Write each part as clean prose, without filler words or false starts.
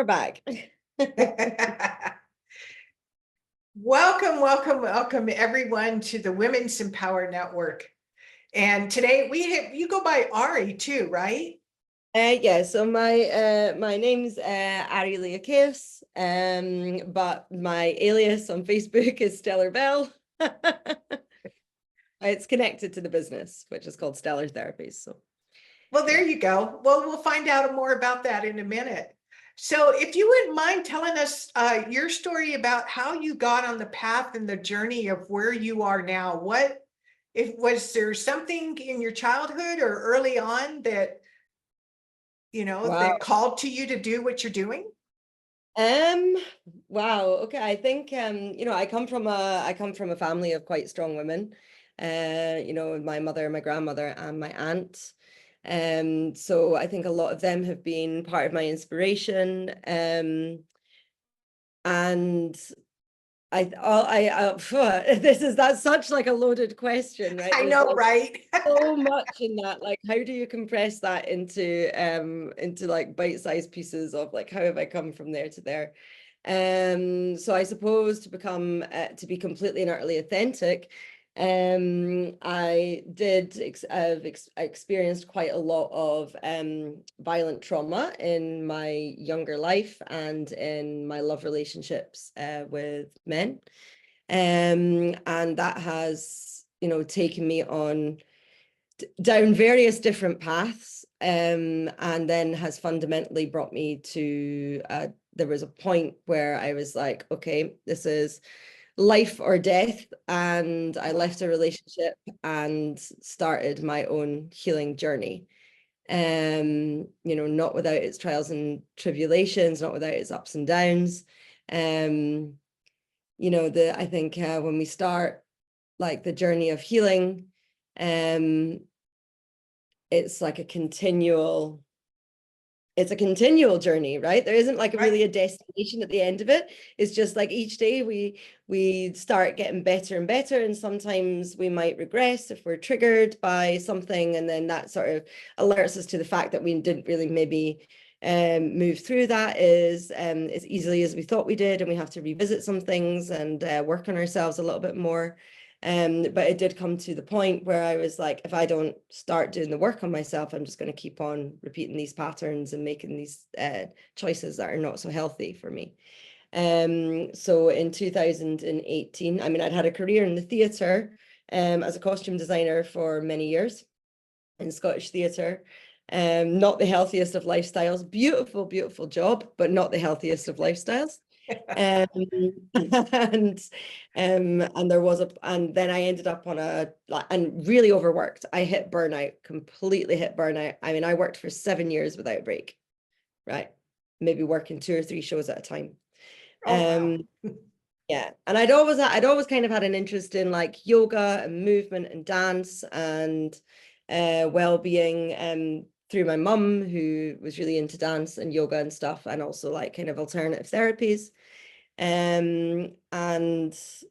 We're back. Welcome everyone to the Women's Empower Network. And today you go by Ari too, right? Yeah, so my name's Ari Leakeus, but my alias on Facebook is Stellar Belle. It's connected to the business, which is called Stellar Therapies. So, Well, there you go. Well, we'll find out more about that in a minute. So if you wouldn't mind telling us your story about how you got on the path and the journey of where you are now. Was there something in your childhood or early on that, wow. that called to you to do what you're doing? Wow. Okay. I think I come from a family of quite strong women. My mother, my grandmother, and my aunt. So I think a lot of them have been part of my inspiration. And that's such like a loaded question, right? I There's know, like right? so much in that. Like, how do you compress that into like bite-sized pieces of like how have I come from there to there? So I suppose to be completely and utterly authentic, I experienced quite a lot of violent trauma in my younger life and in my love relationships with men. And that has, taken me on down various different paths, and then has fundamentally brought me to there was a point where I was like, okay, this is life or death, and I left a relationship and started my own healing journey. Not without its trials and tribulations, not without its ups and downs. I think when we start like the journey of healing, it's like a continual journey, right? There isn't like really a destination at the end of it. It's just like each day we start getting better and better, and sometimes we might regress if we're triggered by something, and then that sort of alerts us to the fact that we didn't really maybe move through that as easily as we thought we did, and we have to revisit some things and work on ourselves a little bit more. But it did come to the point where I was like, if I don't start doing the work on myself, I'm just going to keep on repeating these patterns and making these choices that are not so healthy for me. So in 2018, I mean, I'd had a career in the theatre as a costume designer for many years in Scottish theatre. Not the healthiest of lifestyles. Beautiful, beautiful job, but not the healthiest of lifestyles. and and then I ended up on and really overworked. I hit burnout, completely hit burnout. I mean, I worked for 7 years without a break, right? Maybe working 2 or 3 shows at a time. Oh, wow. Yeah, and I'd always kind of had an interest in like yoga and movement and dance and well-being, through my mum, who was really into dance and yoga and stuff, and also like kind of alternative therapies. And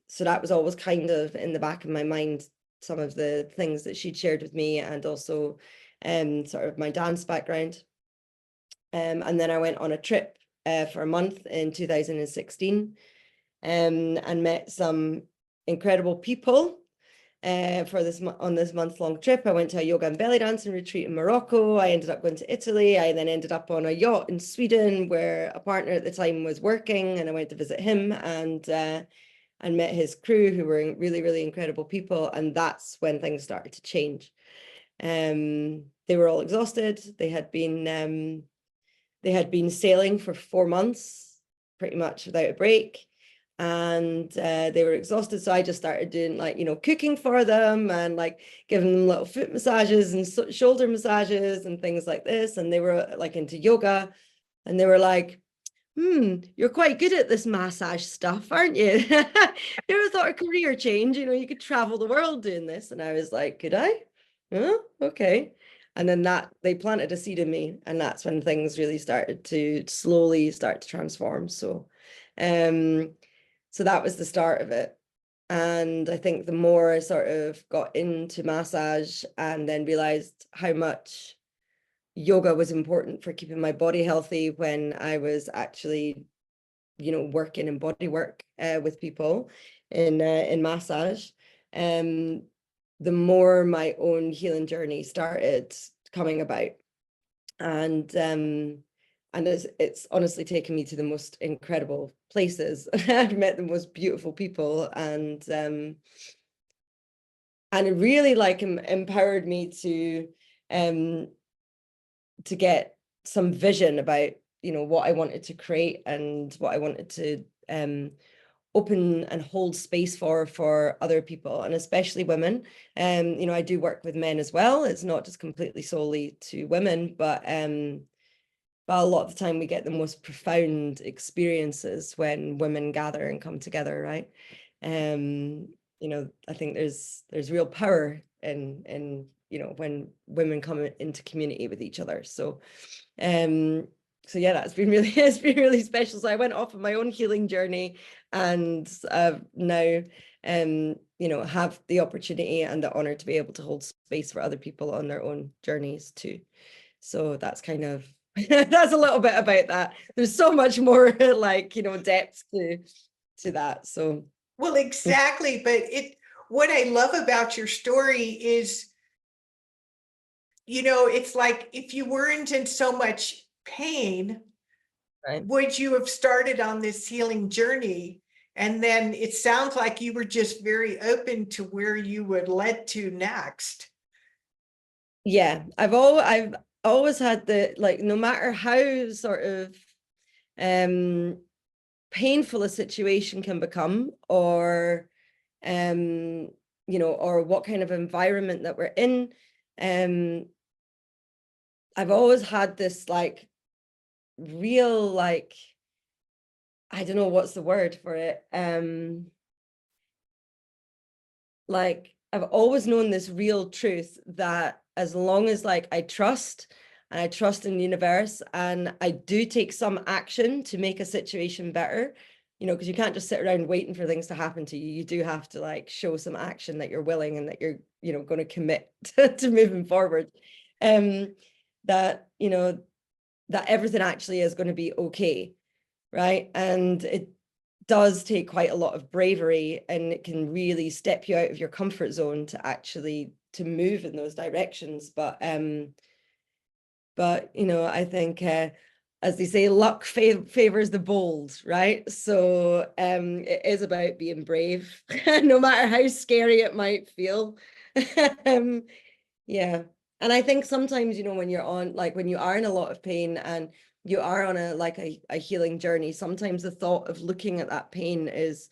so that was always kind of in the back of my mind, some of the things that she'd shared with me, and also sort of my dance background. And then I went on a trip for a month in 2016, and met some incredible people on this month-long trip. I went to a yoga and belly dancing retreat in Morocco. I ended up going to Italy. I then ended up on a yacht in Sweden where a partner at the time was working, and I went to visit him and met his crew, who were really, really incredible people. And that's when things started to change. They were all exhausted. They had been sailing for 4 months, pretty much without a break. And they were exhausted. So I just started doing like, cooking for them and like giving them little foot massages and shoulder massages and things like this. And they were like into yoga, and they were like, you're quite good at this massage stuff, aren't you? You ever thought a career change? You could travel the world doing this. And I was like, could I? Oh, okay. And then they planted a seed in me, and that's when things really started to slowly start to transform. So that was the start of it. And I think the more I sort of got into massage and then realized how much yoga was important for keeping my body healthy when I was actually, working in body work with people in massage. Um, the more my own healing journey started coming about. And it's honestly taken me to the most incredible places. I've met the most beautiful people, and it really like empowered me to get some vision about, what I wanted to create and what I wanted to open and hold space for other people, and especially women. I do work with men as well. It's not just completely solely to women, but a lot of the time we get the most profound experiences when women gather and come together, right? I think there's real power in when women come into community with each other. Um, so yeah, that's been really it's been really special. So I went off on my own healing journey, and now have the opportunity and the honor to be able to hold space for other people on their own journeys too. So that's kind of that's a little bit about that. There's so much more like, depth to that. So Well, exactly. But what I love about your story is, it's like if you weren't in so much pain, right. would you have started on this healing journey? And then it sounds like you were just very open to where you would lead to next. Yeah, I've always had the like, no matter how sort of um painful a situation can become, um or what kind of environment that we're in, um I've always had this like real like, I don't know what's the word for it, like I've always known this real truth that as long as like I trust, and I trust in the universe, and I do take some action to make a situation better, because you can't just sit around waiting for things to happen to you. You do have to like show some action that you're willing and that you're, going to commit to moving forward. Um, that, that everything actually is going to be okay. Right. And it does take quite a lot of bravery, and it can really step you out of your comfort zone to actually to move in those directions. But I think as they say, luck favors the bold, right? So it is about being brave, no matter how scary it might feel. um, yeah. And I think sometimes, when you're on, like when you are in a lot of pain and you are on a healing journey, sometimes the thought of looking at that pain is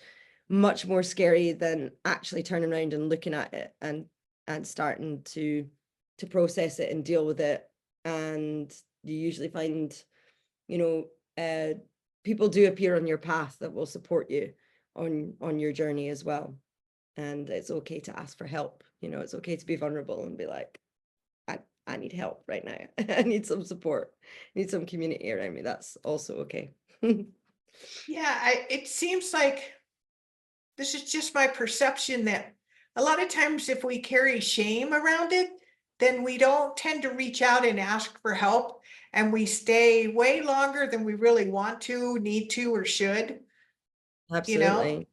much more scary than actually turning around and looking at it and starting to process it and deal with it. And you usually find, you know, people do appear on your path that will support you on your journey as well. And it's okay to ask for help. It's okay to be vulnerable and be like, I need help right now. I need some support. I need some community around me. That's also okay. Yeah, it seems like this is just my perception that a lot of times if we carry shame around it, then we don't tend to reach out and ask for help, and we stay way longer than we really want to, need to, or should, you know? Absolutely.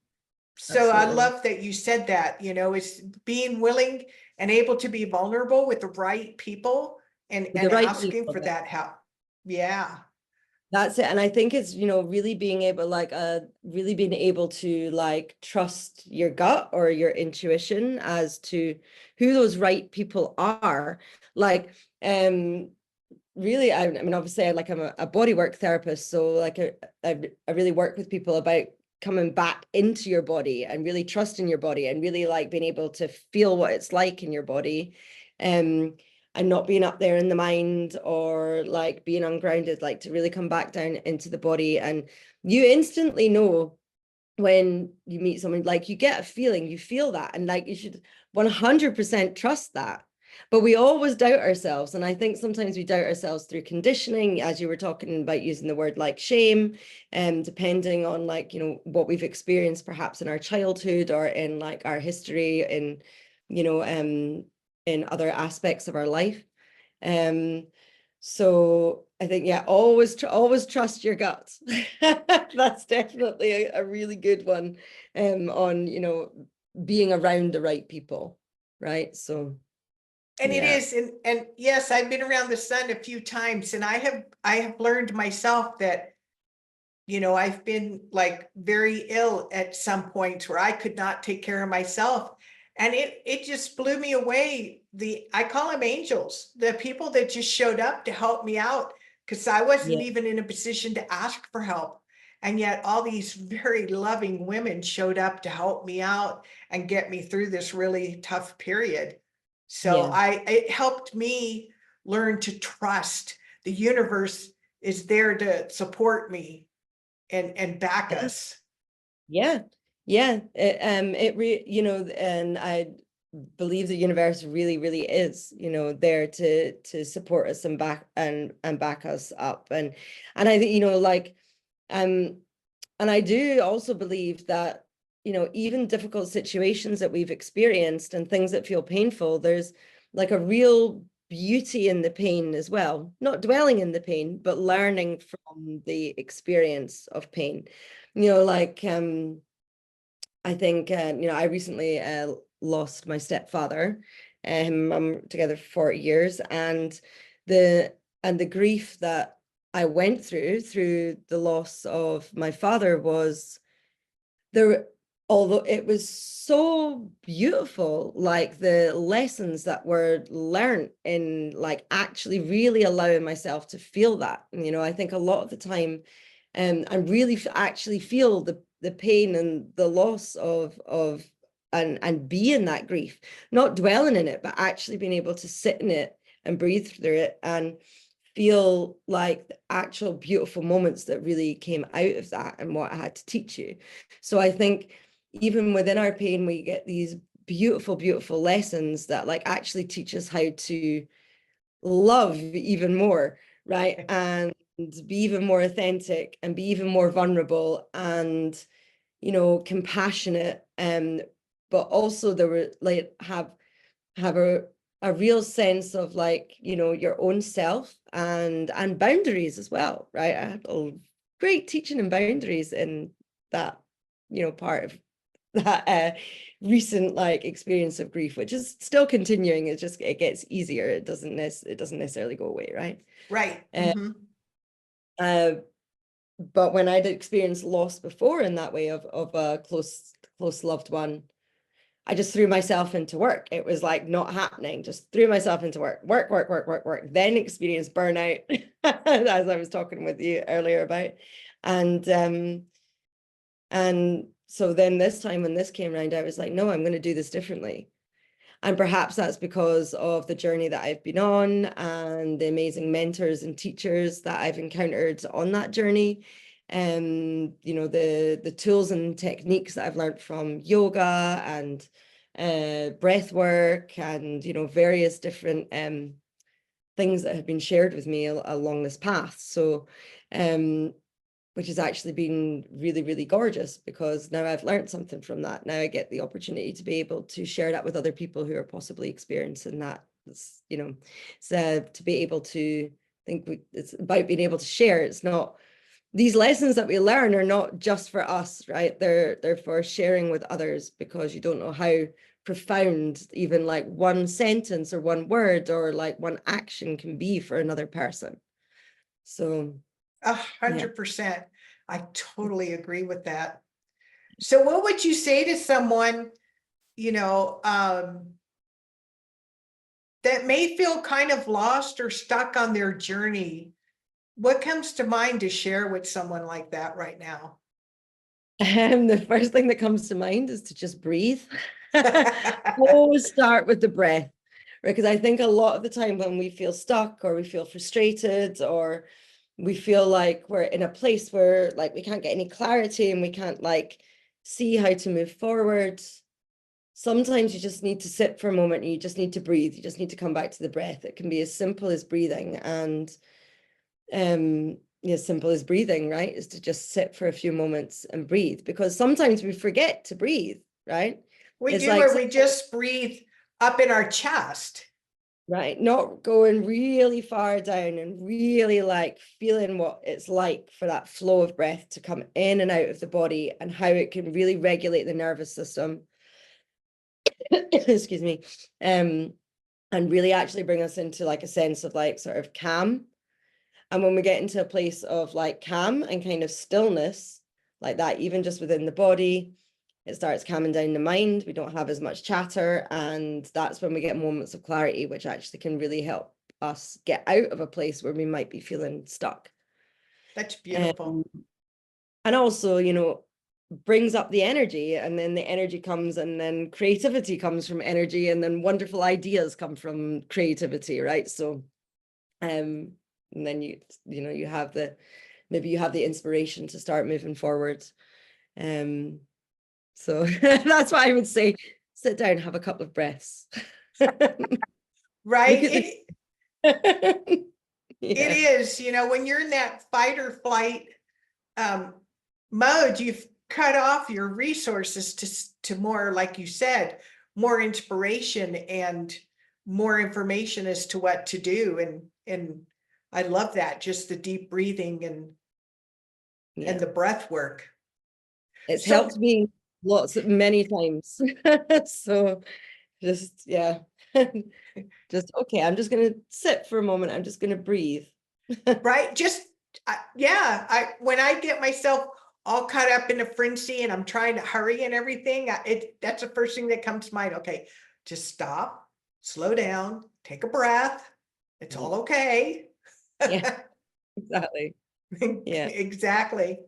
So I Absolutely. love that you said that, it's being willing and able to be vulnerable with the right people and With the right asking people. for that help. Yeah. That's it. And I think it's, really being able, really being able to like trust your gut or your intuition as to who those right people are. Like, really, I mean, obviously, I'm a bodywork therapist, so like I really work with people about coming back into your body and really trusting your body and really like being able to feel what it's like in your body, um, and not being up there in the mind or like being ungrounded, like to really come back down into the body. And you instantly know when you meet someone, like you get a feeling, you feel that, and like you should 100% trust that. But we always doubt ourselves, and I think sometimes we doubt ourselves through conditioning, as you were talking about using the word like shame, and depending on like what we've experienced perhaps in our childhood or in like our history you know um in other aspects of our life. um So I think, yeah, always trust your gut. That's definitely a really good one, on, being around the right people, right? So And it yeah, is, and yes, I've been around the sun a few times, and I have learned myself that, I've been like very ill at some points where I could not take care of myself. And it just blew me away. I call them angels, the people that just showed up to help me out, because I wasn't yeah, even in a position to ask for help. And yet all these very loving women showed up to help me out and get me through this really tough period. So yeah. it helped me learn to trust the universe is there to support me and back us. Yeah, yeah. And I believe the universe really, really is, there to support us and back us up. And I think, um, and I do also believe that, even difficult situations that we've experienced and things that feel painful, there's like a real beauty in the pain as well. Not dwelling in the pain, but learning from the experience of pain. I think, I recently lost my stepfather. I'm together for 40 years, and the grief that I went through the loss of my father was there, although it was so beautiful, like the lessons that were learned in like actually really allowing myself to feel that. I think a lot of the time, I really actually feel the pain and the loss of and be in that grief, not dwelling in it, but actually being able to sit in it and breathe through it and feel like the actual beautiful moments that really came out of that and what I had to teach you. So I think even within our pain, we get these beautiful, beautiful lessons that like actually teach us how to love even more, right? And be even more authentic and be even more vulnerable and, compassionate. But also there were like have a real sense of like, your own self and boundaries as well, right? I had a great teaching and boundaries in that, part of that recent like experience of grief, which is still continuing. It gets easier. It doesn't necessarily go away, right? Right. uh, uh but when I'd experienced loss before in that way of a close loved one, I just threw myself into work. It was like not happening. Just threw myself into work. Then experienced burnout, as I was talking with you earlier about. And and so then this time when this came around, I was like, no, I'm going to do this differently. And perhaps that's because of the journey that I've been on and the amazing mentors and teachers that I've encountered on that journey. The tools and techniques that I've learned from yoga and breath work and, various different things that have been shared with me along this path. So, which has actually been really, really gorgeous because now I've learned something from that. Now I get the opportunity to be able to share that with other people who are possibly experiencing that. So to be able to it's about being able to share. It's not, these lessons that we learn are not just for us, right? They're for sharing with others because you don't know how profound even like one sentence or one word or like one action can be for another person. So yeah. 100%. I totally agree with that. So what would you say to someone, you know, um, that may feel kind of lost or stuck on their journey? What comes to mind to share with someone like that right now? The first thing that comes to mind is to just breathe. Always start with the breath, right? Because I think a lot of the time when we feel stuck or we feel frustrated or we feel like we're in a place where like we can't get any clarity and we can't like see how to move forward, sometimes you just need to sit for a moment and you just need to breathe. You just need to come back to the breath. It can be as simple as breathing and as simple as breathing, right? Is to just sit for a few moments and breathe because sometimes we forget to breathe, right? We It's do, like, or we just breathe up in our chest. Right, not going really far down and really like feeling what it's like for that flow of breath to come in and out of the body and how it can really regulate the nervous system. Excuse me. And really actually bring us into like a sense of like sort of calm. And when we get into a place of like calm and kind of stillness, like that, even just within the body, it starts calming down the mind. We don't have as much chatter. And that's when we get moments of clarity, which actually can really help us get out of a place where we might be feeling stuck. That's beautiful. And also, brings up the energy, and then the energy comes, and then creativity comes from energy, and then wonderful ideas come from creativity, right? So, and then you have maybe you have the inspiration to start moving forward. So that's why I would say sit down, have a couple of breaths. Right? Look at the It yeah. is, when you're in that fight or flight mode, you've cut off your resources to more, like you said, more inspiration and more information as to what to do. And I love that, just the deep breathing and Yeah. the breath work. It's So, helped me many times. So just yeah. Just okay, I'm just gonna sit for a moment. I'm just gonna breathe. right, just yeah, when I get myself all caught up in a frenzy and I'm trying to hurry and everything, that's the first thing that comes to mind. Okay, just stop, slow down, take a breath. It's all okay. Yeah, exactly. Yeah. Exactly.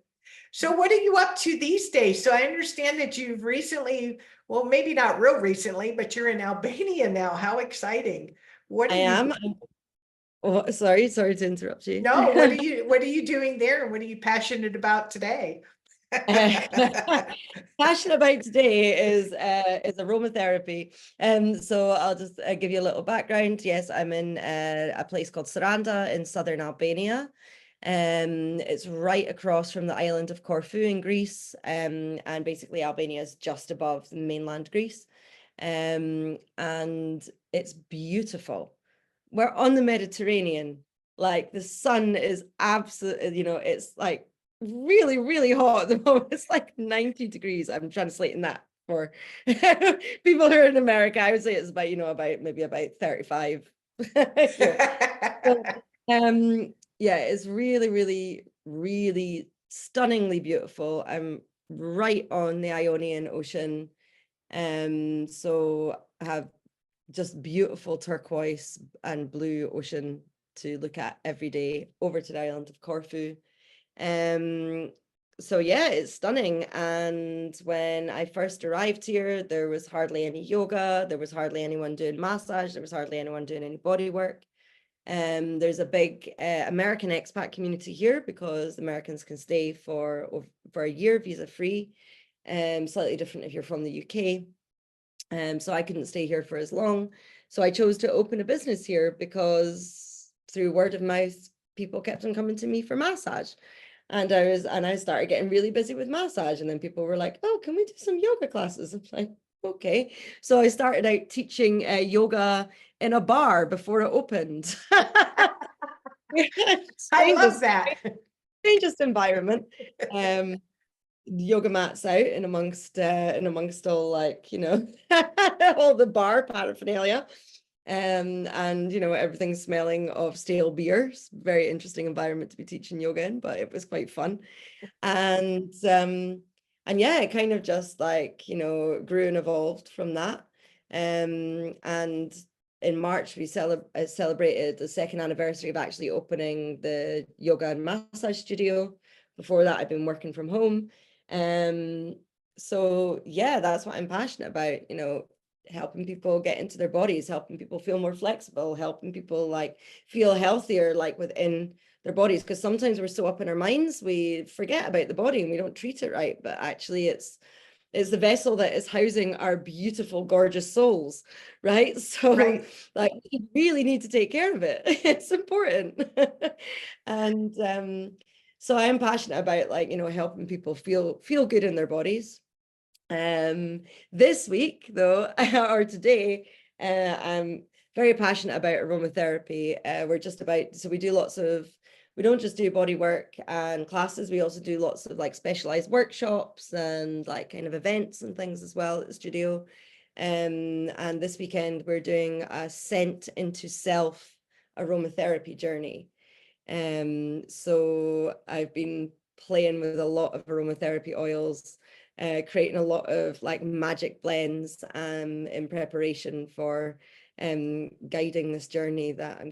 So what are you up to these days? So I understand that you've recently, well, maybe not real recently, but you're in Albania now. How exciting. What I are you, am. Oh, sorry to interrupt you. no, what are you doing there? And what are you passionate about today? Uh, passionate about today is aromatherapy. So I'll just give you a little background. Yes, I'm in a place called Saranda in southern Albania. It's right across from the island of Corfu in Greece. And basically Albania is just above the mainland Greece. And it's beautiful. We're on the Mediterranean. Like the sun is absolutely, it's like really, really hot at the moment. It's like 90 degrees. I'm translating that for people who are in America. I would say it's about maybe about 35 here. So, yeah, it's really, really, really stunningly beautiful. I'm right on the Ionian Ocean. So I have just beautiful turquoise and blue ocean to look at every day over to the island of Corfu. Um, so yeah, it's stunning. And when I first arrived here, there was hardly any yoga, there was hardly anyone doing massage, there was hardly anyone doing any body work. There's a big American expat community here because Americans can stay for a year visa free. Slightly different if you're from the UK. So I couldn't stay here for as long. So I chose to open a business here because through word of mouth, people kept on coming to me for massage. And I started getting really busy with massage. And then people were like, oh, can we do some yoga classes? I'm like, okay. So I started out teaching yoga in a bar before it opened. I love Strangest, that. strangest environment. Um, yoga mats out and amongst all like all the bar paraphernalia, and everything's smelling of stale beers. Very interesting environment to be teaching yoga in, but it was quite fun. And yeah, it kind of just like grew and evolved from that. And in March we celebrated the second anniversary of actually opening the yoga and massage studio. Before that I'd been working from home. So yeah, that's what I'm passionate about, helping people get into their bodies, helping people feel more flexible, helping people like feel healthier like within their bodies, because sometimes we're so up in our minds we forget about the body and we don't treat it right, but actually it's the vessel that is housing our beautiful gorgeous souls, right? So Right. like we really need to take care of it. It's important. And so I am passionate about like helping people feel good in their bodies. This week though, or today, I'm very passionate about aromatherapy. So we don't just do body work and classes, we also do lots of like specialized workshops and like kind of events and things as well at the studio. And this weekend we're doing a scent into self aromatherapy journey. So I've been playing with a lot of aromatherapy oils, creating a lot of like magic blends in preparation for guiding this journey that I'm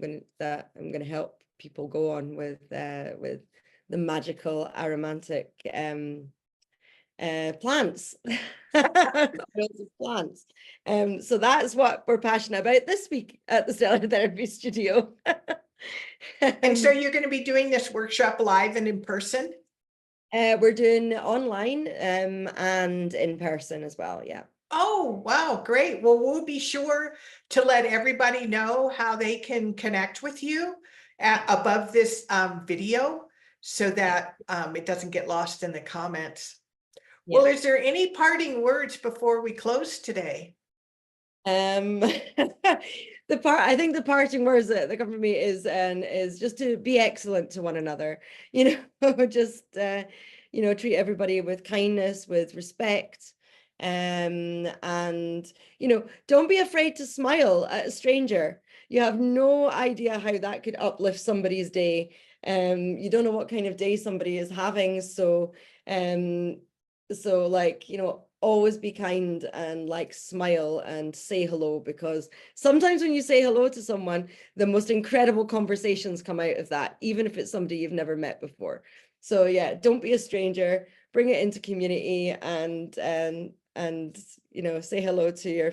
gonna help people go on with the magical aromatic plants. Oils of plants. So that's what we're passionate about this week at the Stellar Therapy Studio. And so you're going to be doing this workshop live and in person? We're doing online and in person as well. Yeah. Oh, wow, great. Well, we'll be sure to let everybody know how they can connect with you above this video so that it doesn't get lost in the comments. Yeah. Well, is there any parting words before we close today? I think the parting words that come from me is just to be excellent to one another, just treat everybody with kindness, with respect, and don't be afraid to smile at a stranger. You have no idea how that could uplift somebody's day. You don't know what kind of day somebody is having, so like, always be kind and like smile and say hello, because sometimes when you say hello to someone, the most incredible conversations come out of that, even if it's somebody you've never met before. So yeah, don't be a stranger, bring it into community, and say hello to your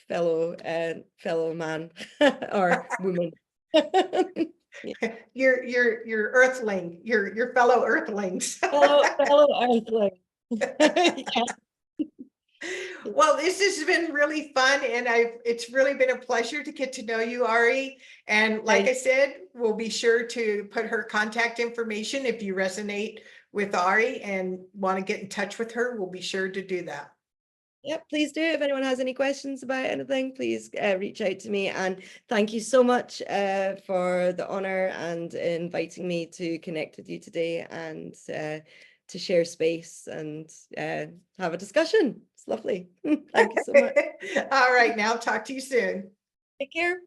fellow man or woman. Your earthling, your fellow earthlings. fellow earthling. Yeah. Well, this has been really fun, and it's really been a pleasure to get to know you, Ari. And like I said, we'll be sure to put her contact information if you resonate with Ari and want to get in touch with her, we'll be sure to do that. Yep, please do. If anyone has any questions about anything, please reach out to me. And thank you so much for the honor and inviting me to connect with you today and to share space and have a discussion. It's lovely. Thank you so much. All right, now talk to you soon. Take care. Bye.